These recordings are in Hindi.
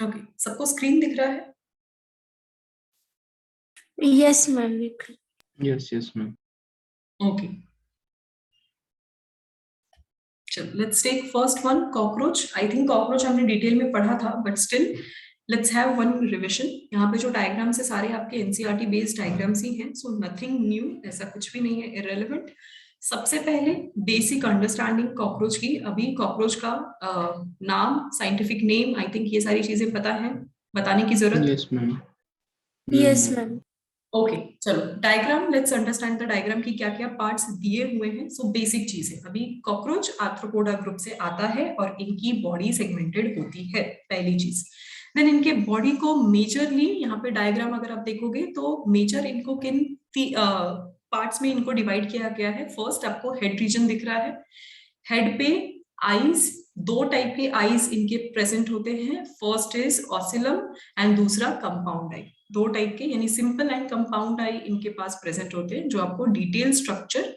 ओके, सबको स्क्रीन दिख रहा है? Yes ma'am. Yes ma'am. Okay, चलो let's take first one, cockroach. I think cockroach हमने डिटेल में पढ़ा था, but still let's have one revision. यहाँ पे जो डायग्राम्स है सारे आपके एनसीईआरटी बेस्ड डायग्राम्स ही हैं, सो नथिंग न्यू, ऐसा कुछ भी नहीं है इररेलेवेंट। सबसे पहले बेसिक अंडरस्टैंडिंग कॉकरोच की। अभी कॉकरोच का नाम, साइंटिफिक नेम, आई थिंक ये सारी चीजें पता है, बताने की जरूरत? Yes ma'am. Yes ma'am. Okay, चलो diagram, let's understand the diagram की क्या क्या पार्ट्स दिए हुए हैं। सो बेसिक चीज है, अभी कॉकरोच आर्थ्रोपोडा ग्रुप से आता है और इनकी बॉडी सेगमेंटेड होती है, पहली चीज। देन इनके बॉडी को मेजरली, यहाँ पे डायग्राम अगर आप देखोगे तो मेजर इनको किन पार्ट्स में इनको डिवाइड किया गया है। फर्स्ट आपको हेड रीजन दिख रहा है, हेड पे आईज, दो टाइप के आईज इनके प्रेजेंट होते हैं। फर्स्ट इज ऑसिलम एंड दूसरा कंपाउंड आई। दो टाइप के, यानी सिंपल एंड कंपाउंड आई इनके पास प्रेजेंट होते हैं, जो आपको डिटेल स्ट्रक्चर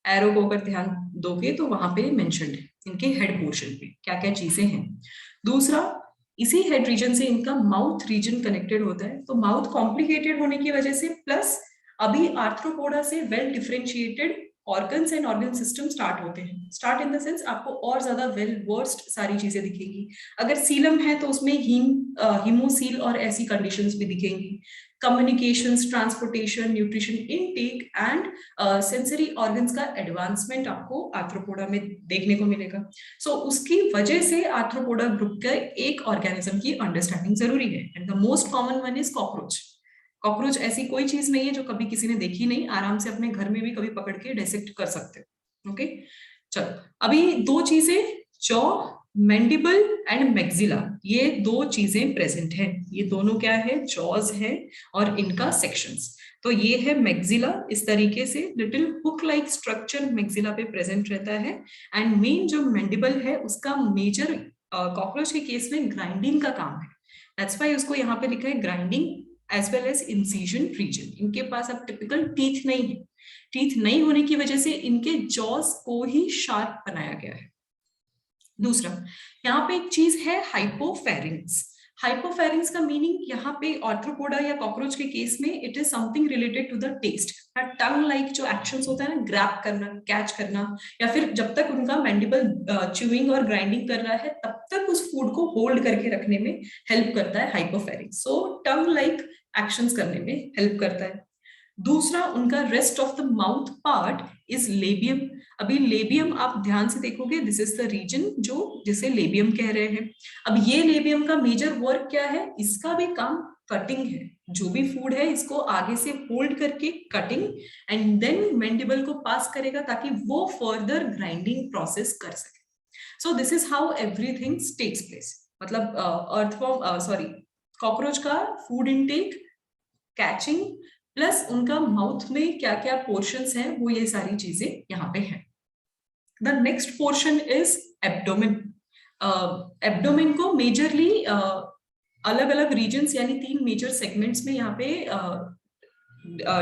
एरो को अगर ध्यान दोगे तो वहां पे मेंशन्ड है इनके हेड पोर्शन पे क्या क्या चीजें हैं। दूसरा, इसी हेड रीजन से इनका माउथ रीजन कनेक्टेड होता है, तो माउथ कॉम्प्लिकेटेड होने की वजह से, प्लस अभी आर्थ्रोपोडा से well differentiated organs and organ system start होते हैं। स्टार्ट इन द सेंस आपको और ज्यादा वेल वर्स्ड सारी चीजें दिखेंगी। अगर सीलम है तो उसमें हीमोसील और ऐसी कंडीशंस भी दिखेंगी। Communications, transportation, nutrition intake and sensory organs का एडवांसमेंट आपको आर्थ्रोपोडा में देखने को मिलेगा। सो उसकी वजह से आर्थ्रोपोडा ग्रुप का एक ऑर्गेनिज्म की अंडरस्टैंडिंग जरूरी है, and the most common one is cockroach. Cockroach ऐसी कोई चीज नहीं है जो कभी किसी ने देखी नहीं, आराम से अपने घर में भी कभी पकड़ के डिसेक्ट कर सकते हो। ओके, चलो अभी दो चीजें, जॉ, मैंडिबल एंड मैक्सिला, ये दो चीजें प्रेजेंट हैं। ये दोनों क्या है, जॉज है और इनका सेक्शंस। तो ये है मैक्सिला, इस तरीके से little hook like structure maxilla पे प्रेजेंट रहता है। एंड मेन जो मैंडिबल है उसका मेजर कॉकरोच के केस में ग्राइंडिंग का काम है। दैट्स व्हाई उसको यहाँ पे लिखा है grinding as well as incision region. इनके पास अब टिपिकल टीथ नहीं है, टीथ नहीं होने की वजह से इनके जॉस को ही शार्प बनाया गया है। दूसरा, यहाँ पे एक चीज है हाइपोफेरिंग्स। हाइपोफेरिंग्स का मीनिंग यहाँ पे आर्थ्रोपोडा या कॉकरोच के केस में it is something related to the taste. Tongue like जो एक्शंस होता है ना, ग्रैब करना, कैच करना, या फिर जब तक उनका मैंडिबल च्यूइंग और ग्राइंडिंग कर रहा है तब तक उस फूड को होल्ड करके रखने में हेल्प करता है हाइपोफेरिंग्स। सो टंग लाइक एक्शंस करने में हेल्प करता है। दूसरा, उनका rest of the mouth part is labium. अभी लेबियम आप ध्यान से देखोगे, दिस इज द रीजन जो जिसे लेबियम कह रहे हैं। अब ये लेबियम का मेजर वर्क क्या है, इसका भी काम कटिंग है। जो भी फूड है इसको आगे से होल्ड करके कटिंग एंड देन मैंडिबल को पास करेगा ताकि वो फर्दर ग्राइंडिंग प्रोसेस कर सके। So this is how everything takes place. मतलब अर्थवॉर्म, सॉरी, कॉकरोच का फूड इनटेक, कैचिंग, प्लस उनका माउथ में क्या क्या पोर्शंस हैं, वो ये सारी चीजें यहाँ पे हैं। The next portion is abdomen. Abdomen को मेजरली अलग अलग रीजन्स यानी 3 मेजर सेगमेंट्स में यहाँ पे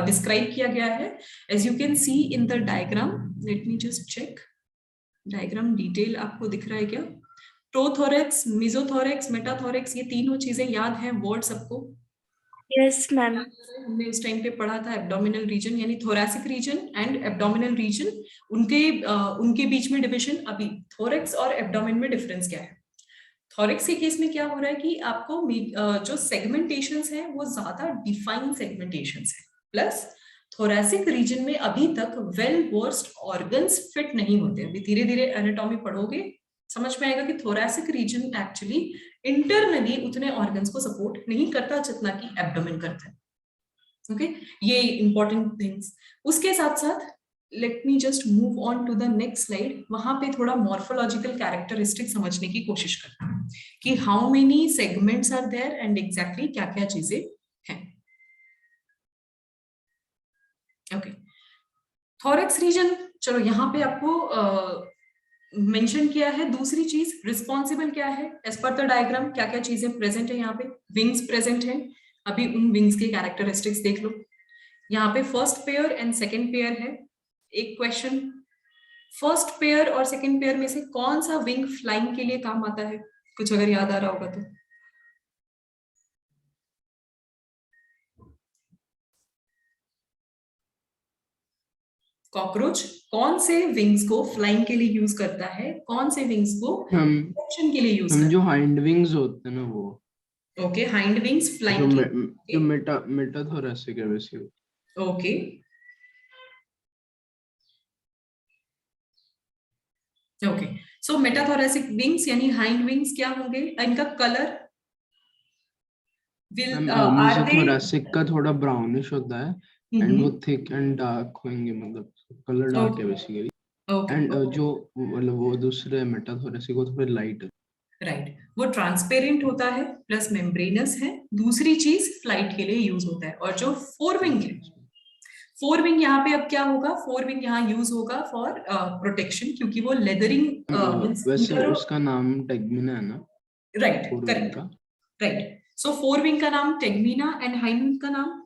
डिस्क्राइब किया गया है। As you can see in the diagram, let me just check, diagram detail आपको दिख रहा है क्या? प्रोथोरेक्स, मिजोथोरेक्स, मेटाथोरेक्स, ये तीनों चीजें याद हैं वर्ड सबको? Yes ma'am. हमने उस टाइम पे पढ़ा था एब्डोमिनल रीजन यानी thoracic region and abdominal region, उनके बीच में डिविजन। अभी थोरेक्स और एब्डोमिन में डिफरेंस क्या है? थोरेक्स के केस में क्या हो रहा है कि आपको जो सेगमेंटेशंस है वो ज्यादा डिफाइंड सेगमेंटेशंस है, प्लस थोरैसिक रीजन में अभी तक वेल वर्स्ड ऑर्गन्स फिट नहीं होते। अभी धीरे धीरे एनाटॉमी पढ़ोगे समझ में आएगा कि थोरैसिक रीजन एक्चुअली इंटरनली उतने ऑर्गन्स को सपोर्ट नहीं करता जितना कि एब्डोमेन करता है। ओके, ये इंपॉर्टेंट थिंग्स। उसके साथ साथ let me just move on to the next slide. वहां पे थोड़ा मॉर्फोलॉजिकल कैरेक्टरिस्टिक समझने की कोशिश करते हैं कि how many segments are there and exactly क्या क्या चीजें हैं। ओके, थोरेक्स रीजन, चलो यहाँ पे आपको मेंशन किया है। दूसरी चीज रिस्पॉन्सिबल क्या है एज पर द डायग्राम, क्या क्या चीजें प्रेजेंट है यहाँ पे? विंग्स प्रेजेंट है। अभी उन विंग्स के कैरेक्टरिस्टिक्स देख लो। यहाँ पे first pair and second pair है। एक क्वेश्चन, फर्स्ट पेयर और सेकेंड पेयर में से कौन सा विंग फ्लाइंग के लिए काम आता है? कुछ अगर याद आ रहा होगा तो कॉकरोच कौन से विंग्स को फ्लाइंग के लिए यूज करता है, कौन से विंग्स को हम प्रोटेक्शन के लिए यूज हम करता जो हाइंड विंग्स होते हैं ना वो है? ओके, हाइंड विंग्स जो फ्लाइंग के जो मेटाथोरेसिक है बेसिकली। ओके ओके, सो मेटाथोरेसिक विंग्स यानी हाइंड विंग्स क्या होंगे, इनका कलर विल हम आर जैसे दे थोरेसिक का थोड़ा ब्राउनिश होता है एंड वो थिक एंड डार्क होंगे, मतलब कलर डार्क है बेसिकली। ओके एंड जो मतलब वो दूसरे मेटाथोरेसिक वो थोड़े लाइट है। राइट, वो ट्रांसपेरेंट होता है प्लस मेम्ब्रेनस है। दूसरी चीज फ्लाइट के लिए यूज होता है। और जो फोर विंग है, फोर विंग यहाँ पे अब क्या होगा, फोर विंग यहाँ यूज होगा फॉर प्रोटेक्शन, क्योंकि वो लेदरिंग वैसे उसका नाम टेगमिना है ना, राइट फोर विंग करेक्ट का। राइट। सो फोर विंग का नाम टेगमिना एंड हाइंड विंग का नाम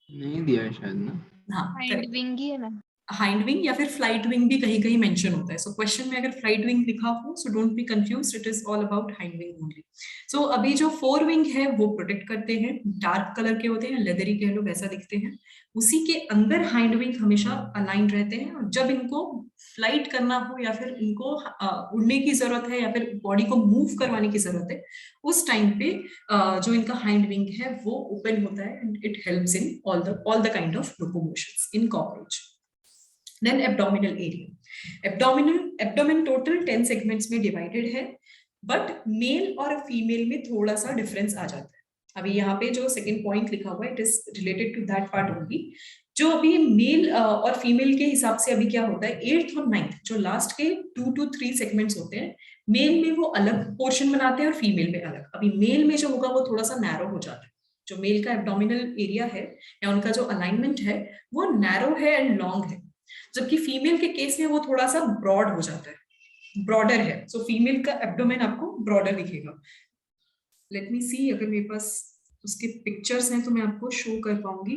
नहीं दिया है शायद ना। हाँ हाइंड विंग ही है ना। हाइंड विंग या फिर फ्लाइट विंग भी कहीं कहीं मेंशन होता है। सो क्वेश्चन में अगर फ्लाइट विंग लिखा हो, so don't be confused, it is all about hind wing only. So अभी जो फोर विंग है वो प्रोटेक्ट करते हैं, डार्क कलर के होते हैं, लेदरी कह लो वैसा दिखते हैं। उसी के अंदर हाइंड विंग हमेशा अलाइंड रहते हैं, और जब इनको फ्लाइट करना हो या फिर इनको उड़ने की जरूरत है या फिर बॉडी को मूव करवाने की जरूरत है, उस टाइम पे जो इनका हाइंड विंग है वो ओपन होता है and it helps in all the kind of locomotions in cockroach. Then abdominal area. Abdomen total 10 segments में divided है, but male और female में थोड़ा सा difference आ जाता है। अभी यहाँ पे जो second point लिखा हुआ है, it is related to that part only। जो अभी मेल और फीमेल के हिसाब से अभी क्या होता है, 8th और 9th जो लास्ट के 2 to 3 सेगमेंट्स होते हैं, मेल में वो अलग पोर्शन बनाते हैं और फीमेल में अलग। अभी मेल में जो होगा वो थोड़ा सा नैरो हो जाता है। जो मेल का एब्डोमिनल एरिया है या उनका जो अलाइनमेंट है वो नैरो है एंड लॉन्ग है, जबकि फीमेल के केस में वो थोड़ा सा ब्रॉड हो जाता है, ब्रॉडर है। सो फीमेल का एब्डोमेन आपको ब्रॉडर दिखेगा। लेट मी सी, अगर मेरे पास उसके पिक्चर्स हैं तो मैं आपको शो कर पाऊंगी।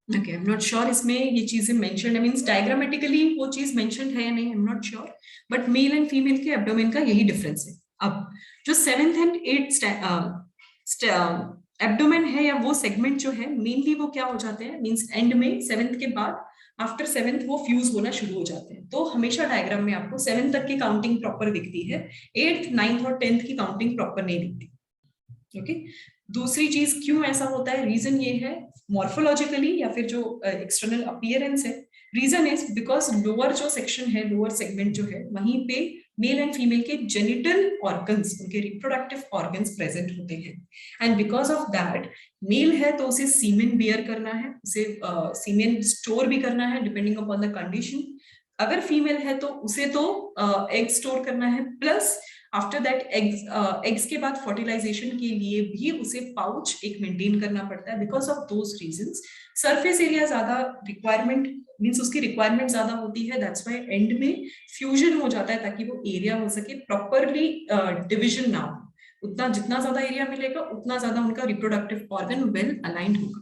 Okay, I am not sure इसमें ये चीजें मेंशन है, मींस डायग्रामेटिकली वो चीज मेंशन है या नहीं, I am not sure, but mail and female के एब्डोमेन का यही डिफरेंस है। अब जो 7th एंड 8th एब्डोमेन है या वो सेगमेंट जो है, मेनली वो क्या हो जाते हैं, मींस एंड में 7th के बाद आफ्टर 7th वो फ्यूज होना शुरू हो जाते हैं। तो हमेशा डायग्राम में आपको 7th तक की काउंटिंग प्रॉपर दिखती है, 8th 9th और 10th की काउंटिंग प्रॉपर नहीं दिखती। ओके, दूसरी चीज क्यों ऐसा होता है, रीजन ये है मॉर्फोलॉजिकली या फिर जो एक्सटर्नल अपीयरेंस है, रीजन इज बिकॉज लोअर जो सेक्शन है, लोअर सेगमेंट जो है, वहीं पे मेल एंड फीमेल के जेनिटल ऑर्गन्स, उनके रिप्रोडक्टिव ऑर्गन्स प्रेजेंट होते हैं। And because of that, male है तो उसे सीमेन बियर करना है, उसे सीमेन स्टोर भी करना है डिपेंडिंग अपॉन द कंडीशन। अगर फीमेल है तो उसे तो एग स्टोर करना है, प्लस आफ्टर दैट एग्स के बाद फर्टिलाइजेशन के लिए भी उसे पाउच एक मेंटेन करना पड़ता है। Because of those reasons surface area ज्यादा रिक्वायरमेंट, मींस उसकी रिक्वायरमेंट ज्यादा होती है, दैट्स व्हाई एंड में फ्यूजन हो जाता है ताकि वो एरिया हो सके, प्रॉपरली डिविजन ना हो। उतना जितना ज्यादा एरिया मिलेगा उतना ज्यादा उनका रिप्रोडक्टिव ऑर्गन वेल अलाइंड होगा।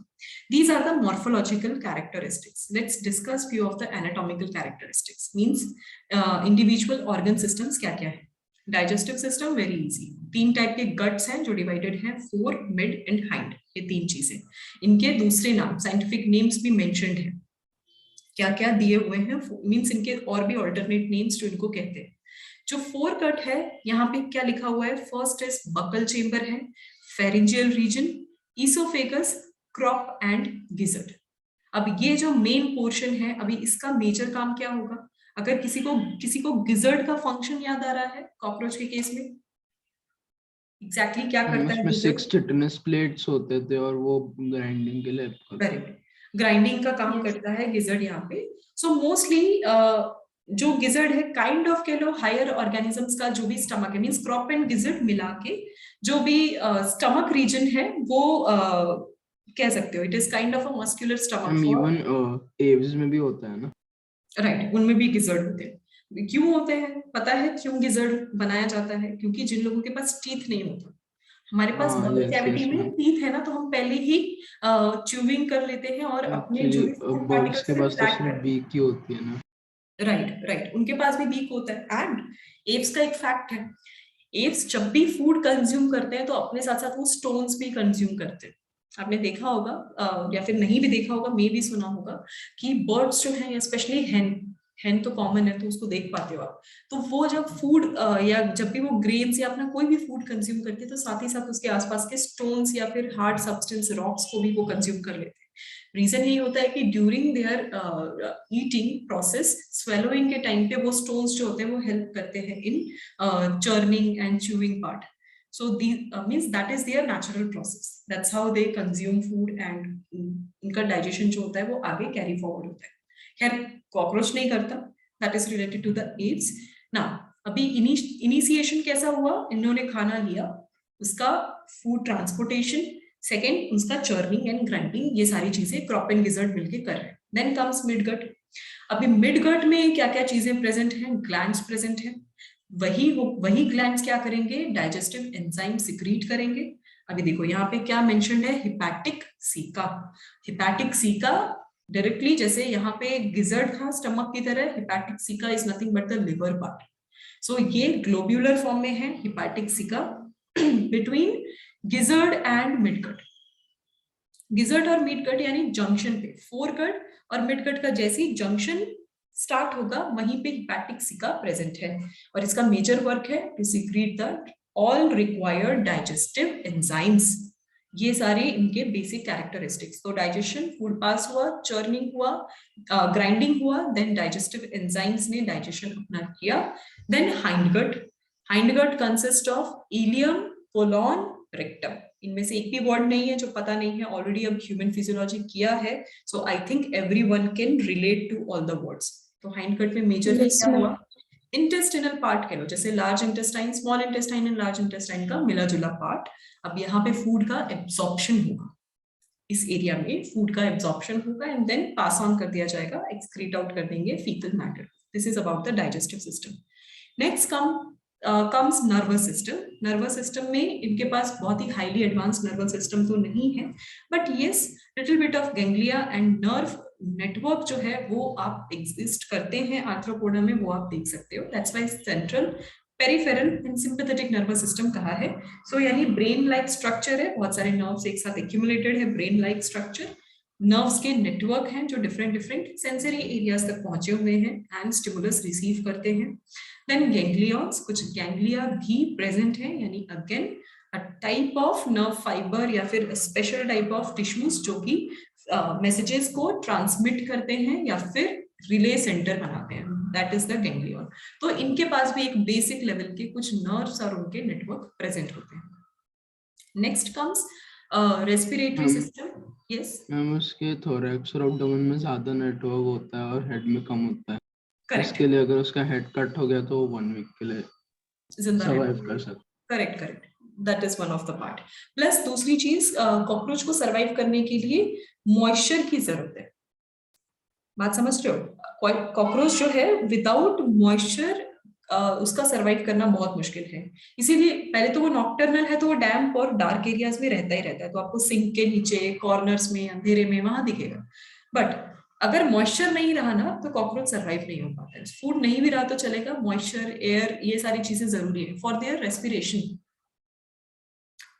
These are the morphological characteristics. Let's discuss few of the anatomical characteristics. Means individual organ systems क्या क्या है। Digestive system very easy, 3 type के गट्स हैं जो डिवाइडेड हैं, फोर, मिड एंड हाइंड, ये 3 चीजें। इनके दूसरे नाम, साइंटिफिक नेम्स भी मेंशन्ड हैं, क्या क्या दिए हुए हैं, मींस इनके और भी अल्टरनेट नेम्स जो इनको कहते हैं। जो फोर कट है यहाँ पे क्या लिखा हुआ है, फर्स्ट इज बकल चेम्बर है, pharyngeal region, oesophagus, crop and gizzard. अब ये जो मेन पोर्शन है, अभी इसका मेजर काम क्या होगा, अगर किसी को गिजर्ड का फंक्शन याद आ रहा है कॉकरोच के केस में, एग्जैक्टली क्या करता है उसमें गिजर्ड? 6 चिटनेस प्लेट्स होते थे और वो ग्राइंडिंग के लिए करेक्ट, ग्राइंडिंग का काम करता है गिजर्ड यहाँ पे। सो मोस्टली जो गिजर्ड है काइंड ऑफ कह लो हायर ऑर्गेनिजम्स का जो भी स्टमक है, मींस क्रॉप एंड गिजर्ड मिला के जो भी स्टमक रीजन है वो कह सकते हो, it is kind of a muscular stomach. Even Aves में भी होता है ना, राइट, उनमें भी गिजर्ड होते हैं। क्यों होते हैं पता है, क्यों गिजर्ड बनाया जाता है, क्योंकि जिन लोगों के पास टीथ नहीं होता, हमारे पास बर्ड कैविटी में टीथ है ना, तो हम पहले ही च्यूइंग कर लेते हैं और अपने जो भी फूड बर्ड्स पार्टिकल्स के है पास तो क्रैक सिर्फ करते बीक ही होती है ना। हैं। राइट राइट, उनके पास भी बीक होता है। एंड एप्स का एक फैक्ट है, एप्स जब भी फूड कंज्यूम करते हैं तो अपने साथ साथ वो स्टोन्स भी कंज्यूम करते हैं। आपने देखा होगा या फिर नहीं भी देखा होगा, मे भी सुना होगा कि बर्ड्स जो हैं, स्पेशली हैन तो कॉमन है तो उसको देख पाते हो आप, तो वो जब फूड या जब भी वो ग्रेन्स या अपना कोई भी फूड कंज्यूम करती है तो साथ ही साथ उसके आसपास के स्टोन्स या फिर हार्ड सब्सटेंस रॉक्स को भी वो कंज्यूम कर लेते हैं। रीजन यही होता है कि during their eating process, swallowing के टाइम पे वो स्टोन्स जो होते हैं वो हेल्प करते हैं in churning and chewing part. So means that is their natural process. That's how they consume food and इनका digestion जो होता है वो आगे carry forward होता है. खैर कॉकरोच नहीं करता, that is related to the apes. Now अभी इनिशिएशन कैसा हुआ, इन्होंने खाना लिया, उसका फूड ट्रांसपोर्टेशन, सेकेंड उसका चर्निंग एंड ग्राइंडिंग, ये सारी चीजें क्रॉप एंड गिजर्ड मिलके कर रहे हैं. Then comes midgut. अभी मिडगट में क्या क्या चीजें प्रेजेंट हैं, ग्लैंड्स प्रेजेंट हैं. वही ग्लैंड्स क्या करेंगे, डाइजेस्टिव एंजाइम सिक्रीट करेंगे. अभी देखो यहाँ पे क्या मेंशन्ड है, hepatic caeca. Hepatic caeca directly जैसे यहाँ पे गिजर्ड था स्टमक की तरह, hepatic caeca is nothing but the liver part. So ये ग्लोब्यूलर फॉर्म में है hepatic caeca between gizzard and midgut. Gizzard और मिडगट यानी जंक्शन पे, फोरगट और मिडगट का जैसी जंक्शन स्टार्ट होगा वहीं पे हिपैटिक सीका प्रेजेंट है, और इसका मेजर वर्क है to secrete the all required digestive enzymes. ये सारे इनके बेसिक कैरेक्टरिस्टिक्स. तो डाइजेशन, फूड पास हुआ, चर्निंग हुआ, ग्राइंडिंग हुआ, देन डाइजेस्टिव एंजाइम्स ने डाइजेशन अपना किया. Then hindgut. Hindgut consist of ileum, colon, rectum. इनमें से एक भी वर्ड नहीं है जो पता नहीं है, ऑलरेडी अब ह्यूमन फिजियोलॉजी किया है, so I think everyone can relate to all the words. तो हाइंडगट में मेजरली Yes, क्या ma'am. हुआ, इंटेस्टिनल पार्ट कह लो, जैसे large intestine, small intestine and large intestine का मिला जुला पार्ट. अब यहाँ पे फूड का एब्जॉर्प्शन होगा, इस एरिया में फूड का एब्जॉर्प्शन होगा एंड देन पास ऑन कर दिया जाएगा, एक्सक्रीट आउट कर देंगे faecal matter. This is about the digestive system. Next comes nervous system. Nervous system में इनके पास बहुत ही हाईली एडवांस नर्वस सिस्टम तो नहीं है, but yes little bit of ganglia and nerve network जो है वो आप एग्जिस्ट करते हैं आर्थ्रोपोडा में, वो आप देख सकते हो. That's why central, peripheral and sympathetic nervous system कहा है. सो यानी ब्रेन लाइक स्ट्रक्चर है, बहुत सारे नर्व्स एक साथ एक्यूमुलेटेड है, ब्रेन लाइक स्ट्रक्चर. नर्व्स के नेटवर्क हैं जो डिफरेंट डिफरेंट सेंसरी एरियाज तक पहुंचे हुए हैं एंड स्टिमुलस रिसीव करते हैं. देन गैंग्लियॉन्स, कुछ गैंग्लिया भी प्रेजेंट है, यानी again a type of nerve fibre या फिर स्पेशल टाइप ऑफ टिश्यूज जो कि मैसेजेस को ट्रांसमिट करते हैं या फिर रिले सेंटर बनाते हैं. That is the ganglion. तो इनके पास भी एक बेसिक लेवल के कुछ नर्व्स और उनके नेटवर्क प्रेजेंट होते हैं. Next comes respiratory system. Yes ma'am, उसके थोरैक्स और एब्डोमेन में ज्यादा नेटवर्क होता है और हेड में कम होता है. करेक्ट. इसके लिए अगर उसका हेड कट हो गया तो 1 वीक के लिए जिंदा सर्वाइव कर सकता. Correct correct, that is one of the part. Plus दूसरी चीज, कॉकरोच को सरवाइव करने के लिए मॉइस्चर की जरूरत है. बात समझ रहे हो, कॉकरोच जो है विदाउट मॉइस्चर उसका सरवाइव करना बहुत मुश्किल है. इसीलिए पहले तो वो नॉक्टर्नल है तो वो डैम्प और डार्क एरियाज में रहता ही रहता है, तो आपको सिंक के नीचे, कॉर्नर्स में, अंधेरे में वहां दिखेगा. बट अगर मॉइस्चर नहीं रहा ना तो कॉकरोच सरवाइव नहीं हो पाता है. फूड नहीं भी रहा तो चलेगा, मॉइस्चर, एयर, ये सारी चीजें जरूरी है for their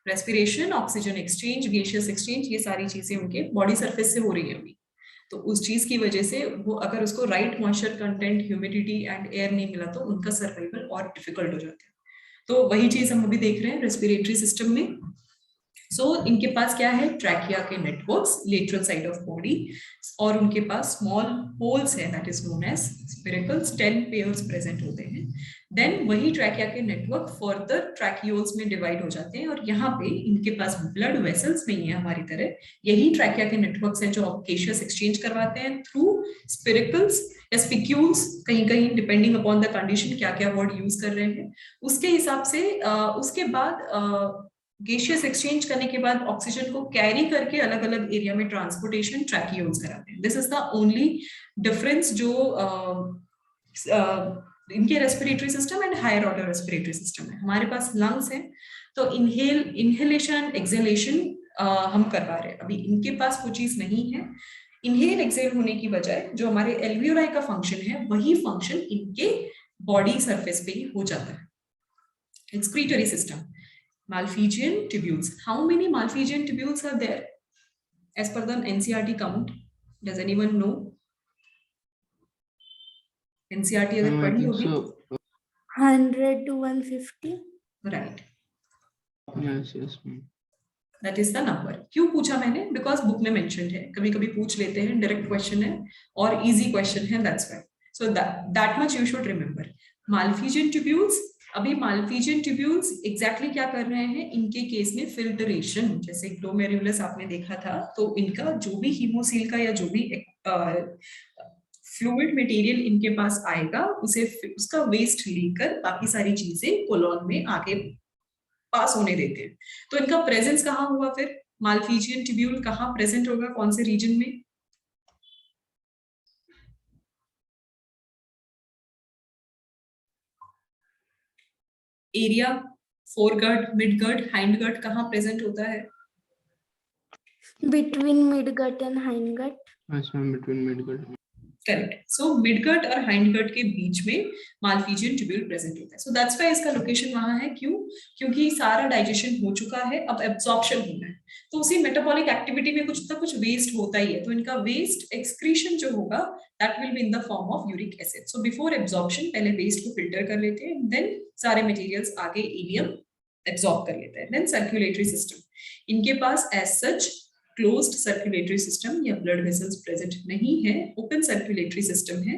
respiration, oxygen exchange, gaseous exchange, ये सारी चीजें उनके बॉडी सरफेस से हो रही है अभी. तो उस चीज की वजह से वो अगर उसको right moisture content, humidity and air नहीं मिला तो उनका सर्वाइवल और डिफिकल्ट हो जाता है. तो वही चीज हम अभी देख रहे हैं रेस्पिरेटरी सिस्टम में. इनके पास क्या है, ट्रैकिया के networks lateral side of body, और उनके पास स्मॉल होल्स है, that is known as spiracles, 10 pairs present होते हैं. देन वही ट्रैकिया के नेटवर्क फर्दर ट्रैकियोल्स में डिवाइड हो जाते हैं, और यहाँ पे इनके पास ब्लड वेसल्स नहीं है हमारी तरह. यही ट्रैकिया के नेटवर्क्स हैं जो गैसियस एक्सचेंज करवाते हैं थ्रू स्पिरिकल्स या स्पिक्यूल्स, कहीं कहीं डिपेंडिंग अपॉन द कंडीशन क्या क्या वर्ड यूज कर रहे हैं उसके हिसाब से. उसके बाद गैसियस एक्सचेंज करने के बाद ऑक्सीजन को कैरी करके अलग अलग एरिया में ट्रांसपोर्टेशन ट्रैकियोल्स कराते हैं. This is the only difference जो इनके respiratory system and higher order respiratory system है. हमारे पास लंग्स है तो इनहेलेशन एक्सहेलेशन हम करवा रहे हैं, अभी इनके पास वो चीज नहीं है. इनहेल एक्सहेल होने की बजाय जो हमारे एल्वियोलाई का फंक्शन है वही फंक्शन इनके बॉडी सरफेस पे ही हो जाता है. excretory system. Malphizian tubules. How many Malphizian tubules are there as per the NCERT count? Does anyone know? NCERT अगर I पढ़ी think होगी, so. 100 to 150. right? Yes, yes, ma'am. That is the number. क्यों पूछा मैंने? Because book में mentioned है. कभी-कभी पूछ लेते हैं, direct question है और easy question है, that's why. So that much you should remember. Malphizian tubules. अभी Malphizian tubules exactly क्या कर रहे हैं? इनके केस में filtration, जैसे glomerulus आपने देखा था, तो इनका जो भी hemosil का या जो भी फ्लूइड मटेरियल इनके पास आएगा, उसे उसका वेस्ट लेकर बाकी सारी चीजें कोलोन में आगे पास होने देते हैं. तो इनका प्रेजेंस कहाँ हुआ फिर? मालफिजियन ट्यूब्यूल कहाँ प्रेजेंट होगा, कौन से रीजन में? एरिया, फोरगट, मिडगट, हाइंडगट कहाँ प्रेजेंट होता है? Between midgut and hindgut. Yes, ma'am, between midgut. Correct. So midgut और हाइंडगट के बीच में मालफिजियन ट्यूब्यूल प्रेजेंट होता है. सो दैट्स व्हाई इसका लोकेशन वहां है. क्यों? क्योंकि सारा डाइजेशन हो चुका है, अब एब्जॉर्प्शन होना है. तो उसी मेटाबॉलिक एक्टिविटी में कुछ ना कुछ वेस्ट होता ही है. तो इनका वेस्ट एक्सक्रीशन जो होगा that will be in the form of uric acid. So before absorption पहले वेस्ट को फिल्टर कर लेते हैं, देन सारे मटेरियल्स आगे इलियम एब्जॉर्ब कर लेते हैं. Then circulatory system. इनके पास as such closed circulatory system या ब्लड वेसल्स प्रेजेंट नहीं है, ओपन सर्कुलेटरी सिस्टम है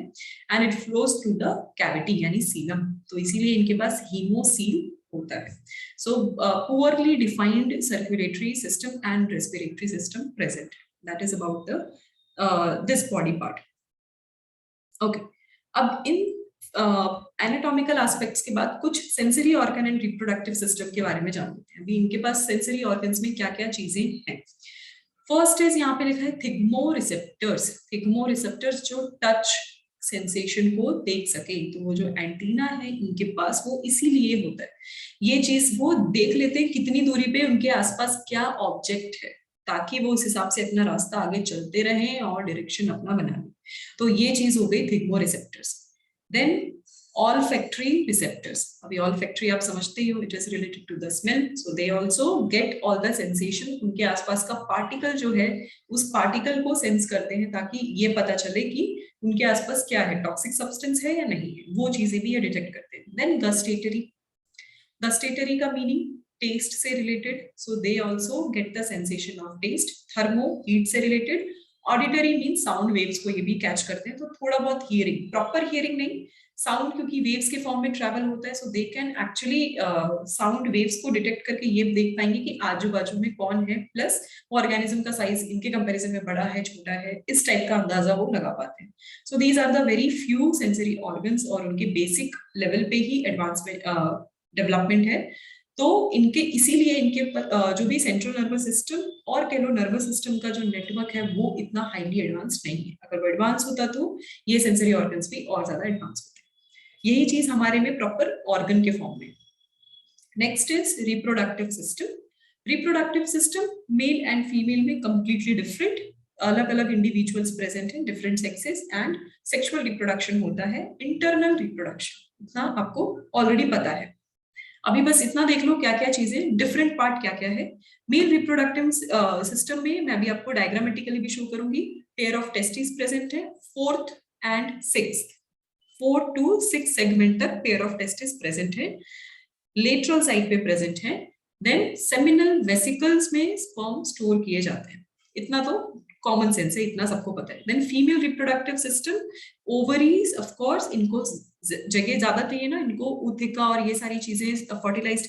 and it flows through the cavity यानी सीलम. तो इसीलिए इनके पास हीमोसील होता है. So poorly defined circulatory system and respiratory system present. That is about the this body part. Okay, अब इन एनाटॉमिकल एस्पेक्ट्स के बाद कुछ sensory organ and reproductive system के बारे में जान लेते हैं. अभी इनके पास सेंसरी ऑर्गन्स में क्या क्या चीजें हैं. फर्स्ट इज यहाँ पे लिखा है थिग्मोरिसेप्टर्स. थिग्मोरिसेप्टर्स जो टच सेंसेशन को देख सके. तो वो जो एंटीना है इनके पास, वो इसीलिए होता है. ये चीज वो देख लेते हैं कितनी दूरी पे उनके आसपास क्या ऑब्जेक्ट है, ताकि वो उस हिसाब से अपना रास्ता आगे चलते रहें और डायरेक्शन अपना बना लें. तो ये चीज हो गई थिग्मोरिसेप्टर्स. Then olfactory receptors. अभी olfactory आप समझते ही हो, it is related to the smell, so they also get all the sensation. उनके आसपास का पार्टिकल जो है उस पार्टिकल को सेंस करते हैं ताकि ये पता चले कि उनके आसपास क्या है, टॉक्सिक सब्सटेंस है या नहीं है, वो चीजें भी ये डिटेक्ट करते हैं. Then gustatory. गस्टेटरी का मीनिंग टेस्ट से related, so they also get the sensation of taste. Thermo, heat से related. Auditory mean sound waves को ये भी कैच करते हैं, तो थोड़ा बहुत हियरिंग, प्रॉपर हियरिंग नहीं, साउंड क्योंकि वेव्स के फॉर्म में ट्रैवल होता है, so they can actually sound waves को डिटेक्ट करके ये देख पाएंगे कि आजू बाजू में कौन है, प्लस ऑर्गेनिज्म का साइज इनके कंपैरिजन में बड़ा है छोटा है, इस टाइप का अंदाजा वो लगा पाते हैं. So these are the very few sensory organs और उनके बेसिक लेवल पे ही एडवांसमेंट डेवलपमेंट है. तो इनके इसीलिए इनके जो भी सेंट्रल नर्वस सिस्टम और कैलो नर्वस सिस्टम का जो नेटवर्क है वो इतना हाईली एडवांस्ड नहीं है. अगर वो एडवांस होता तो ये सेंसरी ऑर्गन्स भी और ज्यादा एडवांस होते. यही चीज हमारे में प्रॉपर ऑर्गन के फॉर्म में. Next is reproductive system. Reproductive system mail and female में कंप्लीटली डिफरेंट, अलग अलग इंडिविजुअल्स प्रेजेंट हैं, different sexes, and sexual reproduction होता है. इंटरनल रिप्रोडक्शन इतना आपको ऑलरेडी पता है. अभी बस इतना देख लो क्या क्या चीजें, डिफरेंट पार्ट क्या क्या है. मेल रिप्रोडक्टिव सिस्टम में मैं अभी आपको डायग्रामेटिकली भी शो करूंगी. पेयर ऑफ टेस्टिस प्रेजेंट है, 4th and 6th, 4 to 6 segment तक पेयर ऑफ टेस्टिस प्रेजेंट है, लेटरल साइड पे प्रेजेंट है. देन सेमिनल वेसिकल्स में स्पर्म स्टोर किए जाते हैं. इतना तो कॉमन सेंस है, इतना सबको पता है. Then female reproductive system, ovaries of course, इनको जगह ज्यादा चाहिए ना, इनको ऊथिका और ये सारी चीजें, फर्टिलाइज्ड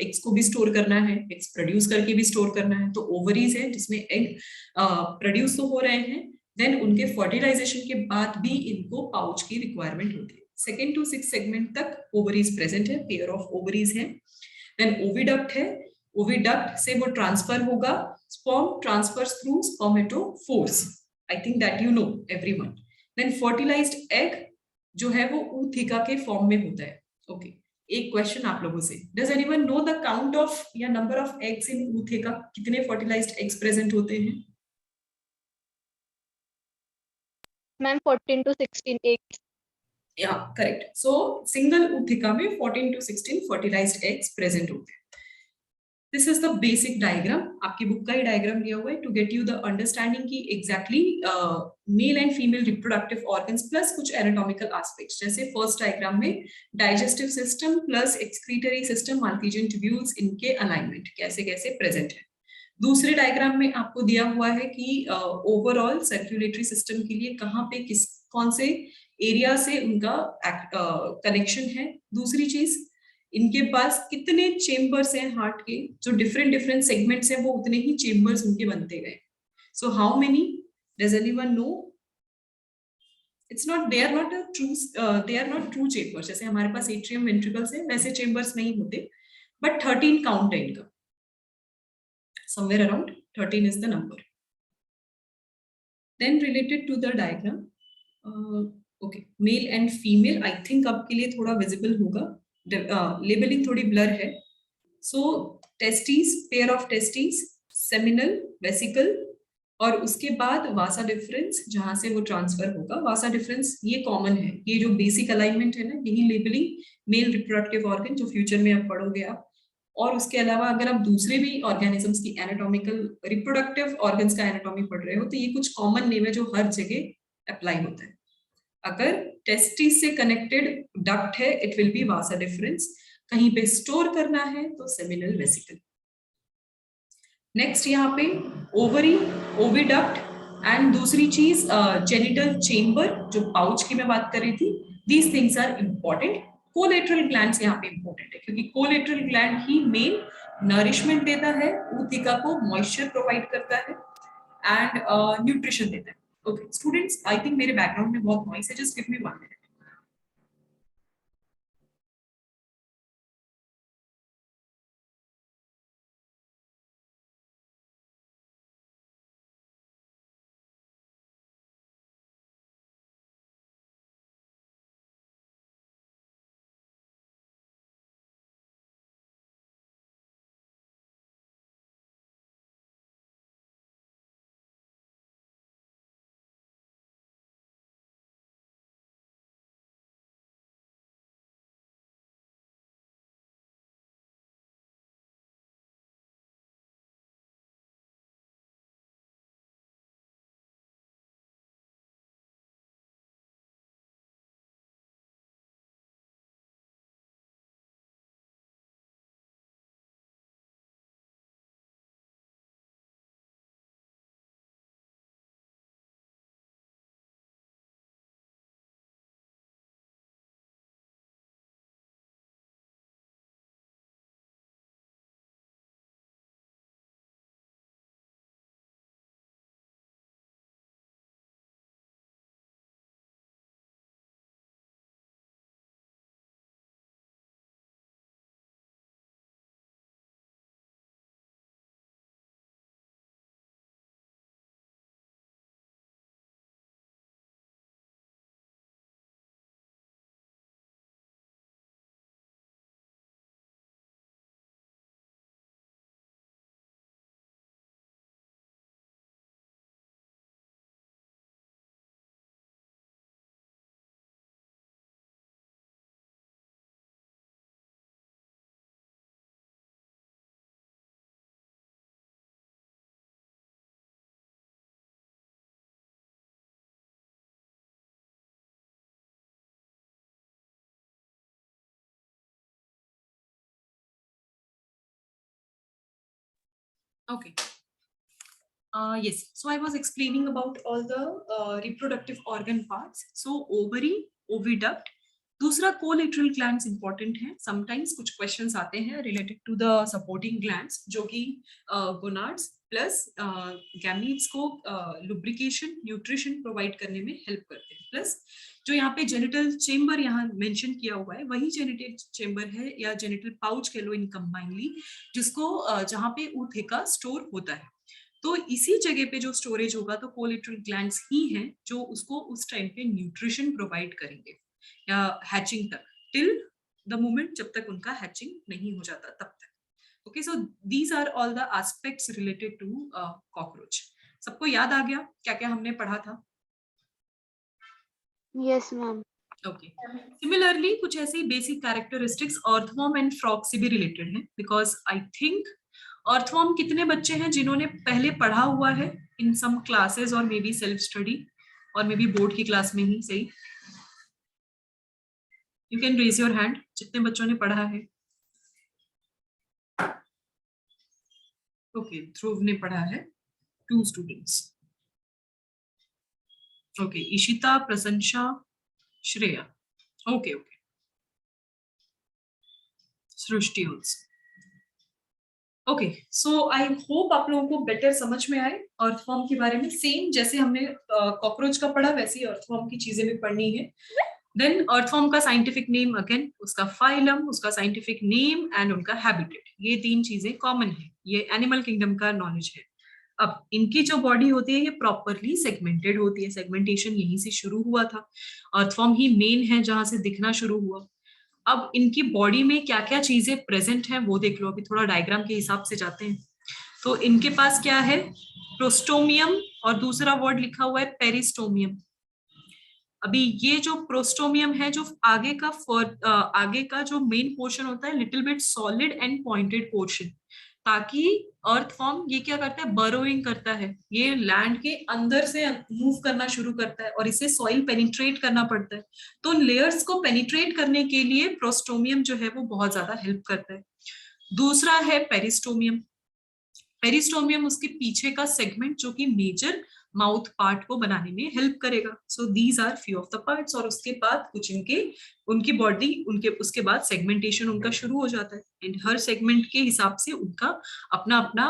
एग्स को भी स्टोर करना है, एग्स प्रोड्यूस करके भी स्टोर करना है. तो ओवरीज है जिसमें एग प्रोड्यूस तो हो रहे हैं, देन उनके फर्टिलाइजेशन के बाद भी इनको पाउच की रिक्वायरमेंट होती है. 2nd to 6th सेगमेंट तक ओवरीज प्रेजेंट है, पेयर ऑफ ओवरीज है. देन ओविडक्ट है, ओविडक्ट से वो ट्रांसफर होगा, sperm transfers through spermatophores. I think that you know everyone. Then fertilised egg जो है वो ऊथिका के फॉर्म में होता है. ओके, एक क्वेश्चन आप लोगों से, does anyone know the count of या number of eggs in ootheca? कितने फर्टिलाइज्ड एग्स प्रेजेंट होते हैं? Ma'am 14 to 16 eggs. Yeah, correct. So single ootheca में 14 to 16 fertilized eggs present होते हैं. This is the basic diagram. आपकी बुक का ही डायग्राम दिया हुआ है to get you the understanding की exactly male and female reproductive organs plus कुछ anatomical aspects. जैसे first diagram में digestive system plus excretory system, Malpighian tubules, इनके alignment कैसे कैसे present है. दूसरे डायग्राम में आपको दिया हुआ है कि ओवरऑल सर्कुलेटरी सिस्टम के लिए कहाँ पे किस कौन से एरिया से उनका कनेक्शन है. दूसरी चीज, इनके पास कितने चेम्बर्स हैं हार्ट के, जो डिफरेंट डिफरेंट सेगमेंट्स हैं वो उतने ही चेम्बर्स उनके बनते गए. So how many, does anyone know? It's not, they are not a true, they are not true chambers. जैसे हमारे पास एट्रियम वेंट्रिकल्स है वैसे चेम्बर्स नहीं होते, बट 13 काउंट है इनका. Somewhere around 13 is the number. Then related to the diagram, okay, male and female, I think आपके लिए थोड़ा visible होगा. Labeling थोड़ी blur है. So testes, pair of testes, seminal, vesicle, और उसके बाद वासा डिफरेंस जहां से वो ट्रांसफर होगा. वासा डिफरेंस ये कॉमन है, ये जो बेसिक अलाइनमेंट है ना, यही लेबलिंग मेल रिप्रोडक्टिव ऑर्गन जो फ्यूचर में आप पढ़ोगे आप. और उसके अलावा अगर आप दूसरे भी ऑर्गेनिजम्स की एनाटॉमिकल रिप्रोडक्टिव ऑर्गन्स का एनाटॉमी पढ़ रहे हो तो ये कुछ कॉमन नेम है जो हर जगह अप्लाई होता है. अगर टेस्टिस से कनेक्टेड डक्ट है, it will be Vasa difference. कहीं पे स्टोर करना है तो सेमिनल वेसिकल. नेक्स्ट यहाँ पे ओवरी, ओविडक्ट, एंड दूसरी चीज जेनिटल चेम्बर, जो पाउच की मैं बात कर रही थी. These things are important. Collateral glands यहाँ पे इंपॉर्टेंट है क्योंकि कोलेटरल ग्लैंड ही मेन नरिशमेंट देता है, ऊतिका को मॉइस्चर प्रोवाइड करता है एंड न्यूट्रिशन देता है. ओके स्टूडेंट्स, आई थिंक मेरे बैकग्राउंड में बहुत नॉइस है, just give me 1 minute. Okay. Yes, so I was explaining about all the reproductive organ parts. So ovary, oviduct. दूसरा कोलेटरल ग्लैंड्स इंपॉर्टेंट है. समटाइम्स कुछ क्वेश्चंस आते हैं related to the supporting glands जो कि गोनाड्स प्लस गैमीट्स को लुब्रिकेशन, न्यूट्रिशन प्रोवाइड करने में हेल्प करते हैं. प्लस जो यहाँ पे जेनिटल चेम्बर यहाँ मेंशन किया हुआ है वही जेनिटल चेम्बर है या जेनिटल पाउच कह लो इन कंबाइनली, जिसको जहाँ पे ऊथिका स्टोर होता है. तो इसी जगह पे जो स्टोरेज होगा तो कोलेटरल ग्लैंड्स ही हैं जो उसको उस टाइम पे न्यूट्रिशन प्रोवाइड करेंगे या हैचिंग तक, टिल द मोमेंट जब तक उनका हैचिंग नहीं हो जाता तब तक. Okay, so these are all the aspects related to cockroach. सबको याद आ गया क्या क्या हमने पढ़ा था? Yes, ma'am. ओके, सिमिलरली कुछ ऐसी basic characteristics earthworm and frog से भी रिलेटेड है, बिकॉज आई थिंक अर्थवर्म कितने बच्चे हैं जिन्होंने पहले पढ़ा हुआ है इन सम क्लासेस और मे बी सेल्फ स्टडी और मे बी बोर्ड की क्लास में ही सही? You can raise your hand जितने बच्चों ने पढ़ा है। ओके, ध्रुव ने पढ़ा है, 2 स्टूडेंट्स। ओके, इशिता, प्रशंसा, Shreya, okay okay, Srishti also. Okay, so I hope आप लोगों को बेटर समझ में आए अर्थवर्म के बारे में। सेम जैसे हमने कॉकरोच का पढ़ा वैसे ही अर्थवर्म की चीजें भी पढ़नी है। देन अर्थवर्म का साइंटिफिक नेम, अगेन उसका फाइलम, उसका साइंटिफिक नेम एंड उनका हैबिटेट, ये 3 चीजें कॉमन है, ये एनिमल किंगडम का नॉलेज है। अब इनकी जो बॉडी होती है ये प्रॉपरली सेगमेंटेड होती है, सेगमेंटेशन यहीं से शुरू हुआ था, अर्थवर्म ही मेन है जहां से दिखना शुरू हुआ। अब इनकी बॉडी में क्या क्या चीजें प्रेजेंट हैं वो देख लो, अभी थोड़ा डायग्राम के हिसाब से जाते हैं। तो इनके पास क्या है, प्रोस्टोमियम और दूसरा वर्ड लिखा हुआ है पेरिस्टोमियम। अभी ये जो प्रोस्टोमियम है, जो आगे का जो मेन पोर्शन होता है, little bit solid and pointed portion, ताकि अर्थवर्म ये क्या करता है, बरोइंग करता है, ये लैंड के अंदर से मूव करना शुरू करता है और इसे सॉइल पेनिट्रेट करना पड़ता है। तो उन लेयर्स को पेनिट्रेट करने के लिए प्रोस्टोमियम जो है वो बहुत ज्यादा हेल्प करता है। दूसरा है पेरिस्टोमियम। पेरिस्टोमियम उसके पीछे का सेगमेंट जो कि मेजर माउथ पार्ट को बनाने में हेल्प करेगा। So these are few of the parts. और उसके बाद कुछ उनकी बॉडी उसके बाद सेगमेंटेशन उनका शुरू हो जाता है एंड हर सेगमेंट के हिसाब से उनका अपना अपना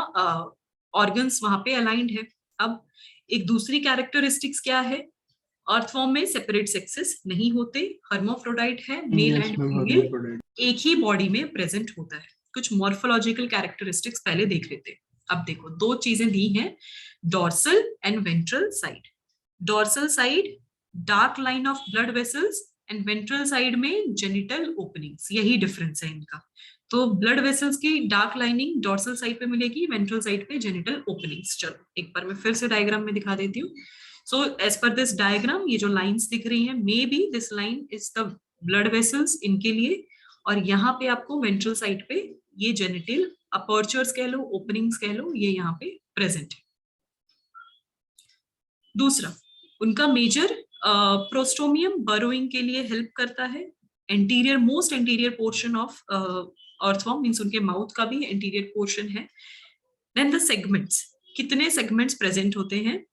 ऑर्गन्स वहां पे अलाइंड है। अब एक दूसरी कैरेक्टरिस्टिक्स क्या है, अर्थवर्म में सेपरेट सेक्सेस नहीं होते, हर्माफ्रोडाइट है, मेल एंड फीमेल एक ही बॉडी में प्रेजेंट होता है। कुछ मॉर्फोलॉजिकल कैरेक्टरिस्टिक्स पहले देख लेते हैं। अब देखो 2 चीजें दी हैं, dorsal and ventral side. Dorsal side dark line of blood vessels and ventral side में जेनिटल ओपनिंग्स, यही डिफरेंस है इनका। तो ब्लड वेसल्स की डार्क लाइनिंग डॉर्सल साइड पे मिलेगी, वेंट्रल साइड पे जेनिटल ओपनिंग्स। चलो एक बार मैं फिर से डायग्राम में दिखा देती हूँ। सो एज पर दिस डायग्राम, ये जो लाइंस दिख रही हैं, may be this line is the blood vessels इनके लिए, और यहाँ पे आपको वेंट्रल साइड पे ये जेनिटल अपर्चर्स कह लो, ओपनिंग्स कह लो, ये यहाँ पे प्रेजेंट है। दूसरा, उनका मेजर प्रोस्टोमियम बरोइंग के लिए हेल्प करता है। Anterior, most anterior portion of earthworm means उनके माउथ का भी एंटीरियर पोर्शन है। देन द सेगमेंट्स, कितने सेगमेंट्स प्रेजेंट होते हैं,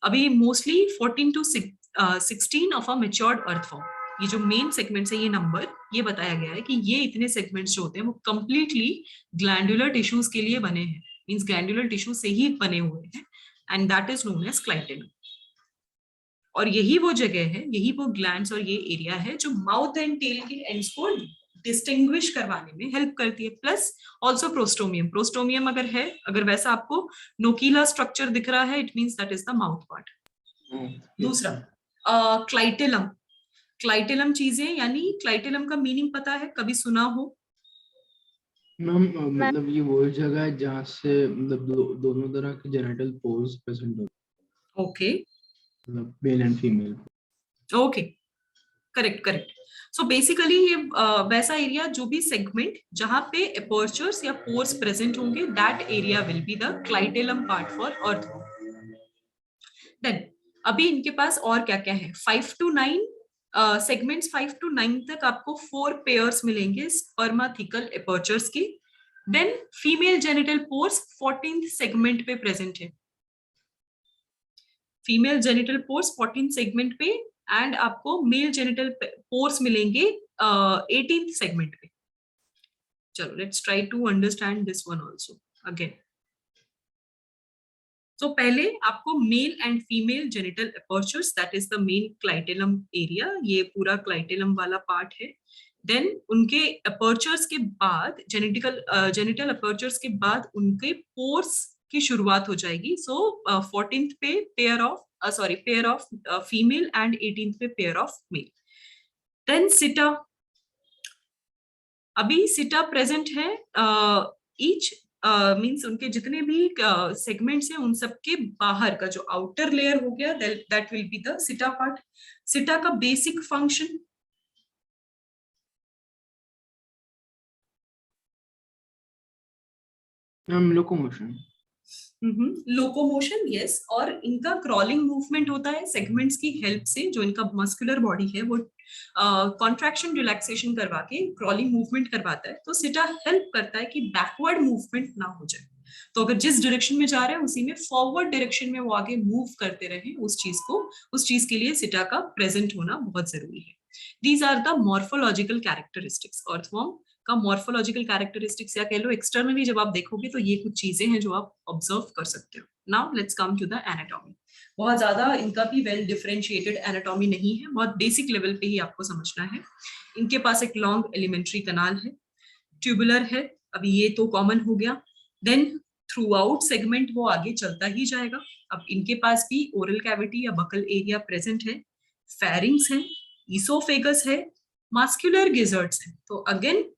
अभी mostly 14 to 16 of a matured earthworm. ये जो मेन सेगमेंट्स है, ये नंबर ये बताया गया है कि ये इतने सेगमेंट्स जो होते हैं वो कंप्लीटली ग्लैंडुलर टिश्यूज के लिए बने हैं, मींस ग्लैंडुलर टिश्यू से ही बने हुए हैं, and that is known as clitellum. और यही वो जगह है, यही वो ग्लैंड्स और ये एरिया है जो माउथ एंड टेल के एंड्स को डिस्टिंग्विश करवाने में हेल्प करती है। प्लस ऑल्सो प्रोस्टोमियम, प्रोस्टोमियम अगर है, अगर वैसा आपको नोकीला स्ट्रक्चर दिख रहा है, it means that is the mouth part. दूसरा क्लाइटेलम। क्लाइटेलम चीजें, यानी क्लाइटेलम का मीनिंग पता है, कभी सुना हो? मैम मतलब ये वो जगह है जहाँ से मतलब दोनों तरह के जेनिटल पोर्स प्रेजेंट होते हैं। ओके, मतलब mail and female. Okay, correct correct. So basically ये वैसा एरिया, जो भी सेगमेंट जहां पे अपर्चर्स या पोर्स प्रेजेंट होंगे, that area will be the clitellum part for earthworm. Then अभी इनके पास और क्या क्या है, 5 to 9 सेगमेंट्स, 5 to 9 तक आपको 4 पेयर्स मिलेंगे स्पर्माथिकल अपर्चर्स की। Then female genital pores 14th segment पे प्रेजेंट है, female genital pores 14th segment पे, एंड आपको मेल जेनिटल पोर्स मिलेंगे 18th सेगमेंट पे। चलो let's try to understand this one also again. तो पहले आपको male and female genital apertures, that is the main clitellum area, ये पूरा क्लाइटेलम वाला पार्ट है। देन उनके अपर्चर्स के बाद, जेनिटल अपर्चर्स के बाद उनके पोर्स की शुरुआत हो जाएगी। सो 14th पे pair of female and 18th पे पेयर ऑफ मेल। देन सिटा, अभी सिटा प्रेजेंट है ईच मींस उनके जितने भी सेगमेंट्स हैं उन सब के बाहर का जो आउटर लेयर हो गया, that will be the seta part. Seta का basic function, locomotion. Locomotion, yes. और इनका क्रॉलिंग मूवमेंट होता है सेगमेंट्स की हेल्प से. जो इनका मस्कुलर बॉडी है वो कॉन्ट्रैक्शन रिलैक्सेशन करवा के क्रॉलिंग मूवमेंट करवाता है. तो सिटा हेल्प करता है कि बैकवर्ड मूवमेंट ना हो जाए. तो अगर जिस डायरेक्शन में जा रहे हैं उसी में फॉरवर्ड डायरेक्शन में वो आगे मूव करते रहे उस चीज को, उस चीज के लिए सिटा का प्रेजेंट होना बहुत जरूरी है. These are the morphological characteristics. Earthworm का मॉर्फोलॉजिकल कैरेक्टरिस्टिक्स या कह लो एक्सटर्नली जब आप देखोगे तो ये कुछ चीजें हैं जो आप ऑब्जर्व कर सकते हो. Now let's come to the anatomy. बहुत ज्यादा इनका भी वेल डिफरेंशिएटेड एनाटॉमी नहीं है, बहुत बेसिक लेवल पे ही आपको समझना है. इनके पास एक लॉन्ग एलिमेंट्री कनाल है, ट्यूबुलर है, अभी ये तो कॉमन हो गया. देन थ्रू आउट सेगमेंट वो आगे चलता ही जाएगा. अब इनके पास भी ओरल कैविटी या बकल एरिया प्रेजेंट है, फेरिंग्स है, ईसोफेगस है, मास्कुलर गिजर्ड्स है. तो अगेन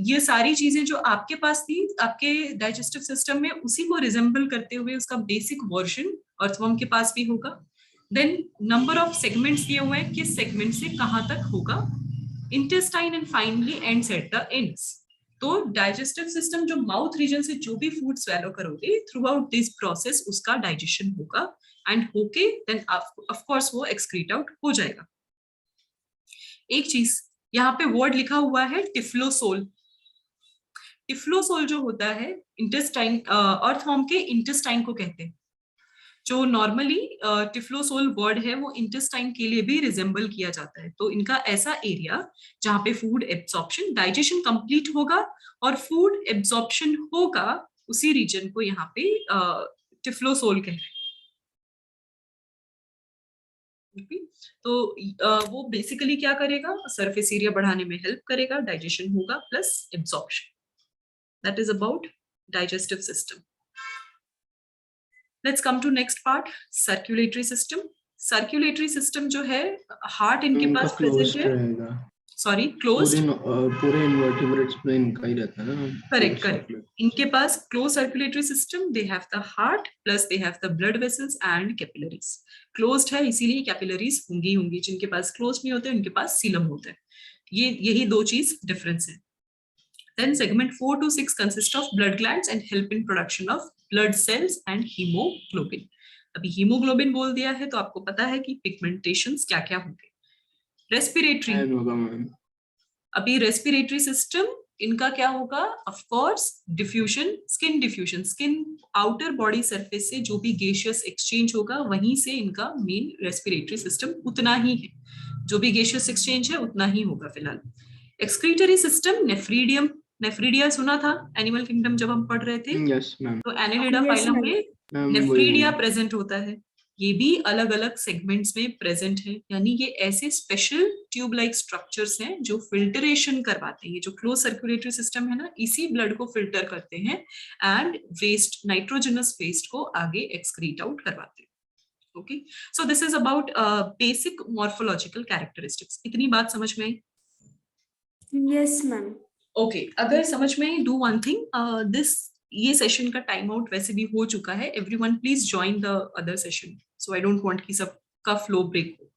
ये सारी चीजें जो आपके पास थी आपके डाइजेस्टिव सिस्टम में, उसी को रिजेंबल करते हुए उसका बेसिक वर्जन अर्थवर्म के पास भी होगा. देन नंबर ऑफ सेगमेंट्स दिए हुए हैं, किस सेगमेंट से कहां तक होगा, intestine and finally ends at the ends. तो डाइजेस्टिव सिस्टम जो माउथ रीजन से जो भी फूड स्वेलो करोगे थ्रू आउट दिस प्रोसेस उसका डाइजेशन होगा एंड होके देन ऑफ कोर्स वो एक्सक्रीट आउट हो जाएगा. एक चीज यहाँ पे वर्ड लिखा हुआ है टिफ्लोसोल. टिफ्लोसोल जो होता है इंटेस्टाइन, अर्थवर्म के इंटेस्टाइन को कहते हैं. जो नॉर्मली टिफ्लोसोल वर्ड है वो इंटेस्टाइन के लिए भी रिजेंबल किया जाता है. तो इनका ऐसा एरिया जहाँ पे फूड एब्जॉर्प्शन, डाइजेशन कंप्लीट होगा और फूड एब्जॉर्प्शन होगा, उसी रीजन को यहाँ पे टिफ्लोसोल कहते हैं. तो वो बेसिकली क्या करेगा, सरफेस एरिया बढ़ाने में हेल्प करेगा, डाइजेशन होगा plus absorption. That is about digestive system. Let's come to next part, circulatory system. Circulatory system जो है, हार्ट इनके पास प्रेजेंट है, सॉरी क्लोज्ड, पूरे इनवर्टिब्रेट्स में इनका ही रहता है ना. Correct correct. इनके पास close circulatory system, they have the heart plus they have the blood vessels and capillaries. Closed है इसीलिए कैपिलरीज होंगी. जिनके पास क्लोज नहीं होते उनके पास सीलम होता है. यही दो चीज डिफरेंस है. Then segment 4 to 6 consist of blood glands and help in production of blood cells and hemoglobin. अभी hemoglobin बोल दिया है तो आपको पता है कि pigmentations क्या क्या होंगे. रेस्पिरेटरी, अभी रेस्पिरेटरी सिस्टम इनका क्या होगा, of course diffusion, skin diffusion. Skin outer body surface से जो भी गैसियस एक्सचेंज होगा वहीं से इनका मेन रेस्पिरेटरी सिस्टम उतना ही है. जो भी गैसियस एक्सचेंज है उतना ही होगा फिलहाल. एक्सक्रीटरी सिस्टम, नेफ्रीडियम, नेफ्रीडिया सुना था एनिमल किंगडम जब हम पढ़ रहे थे. Yes ma'am. तो एनेलिडा फाइलम में नेफ्रीडिया प्रेजेंट होता है. ये भी अलग अलग सेगमेंट्स में प्रेजेंट है. यानी ये ऐसे स्पेशल ट्यूब लाइक स्ट्रक्चर्स हैं जो फिल्टरेशन करवाते हैं. ये जो क्लोज सर्कुलेटरी सिस्टम है ना, इसी ब्लड को फिल्टर करते हैं एंड वेस्ट, नाइट्रोजनस वेस्ट को आगे एक्सक्रीट आउट करवाते हैं. Okay, so this is about basic morphological characteristics. इतनी बात समझ में आई? Yes ma'am. ओके, अगर समझ में, डू वन थिंग, ये सेशन का टाइम आउट वैसे भी हो चुका है. Everyone please join the other session, so I don't want कि सबका फ्लो ब्रेक हो.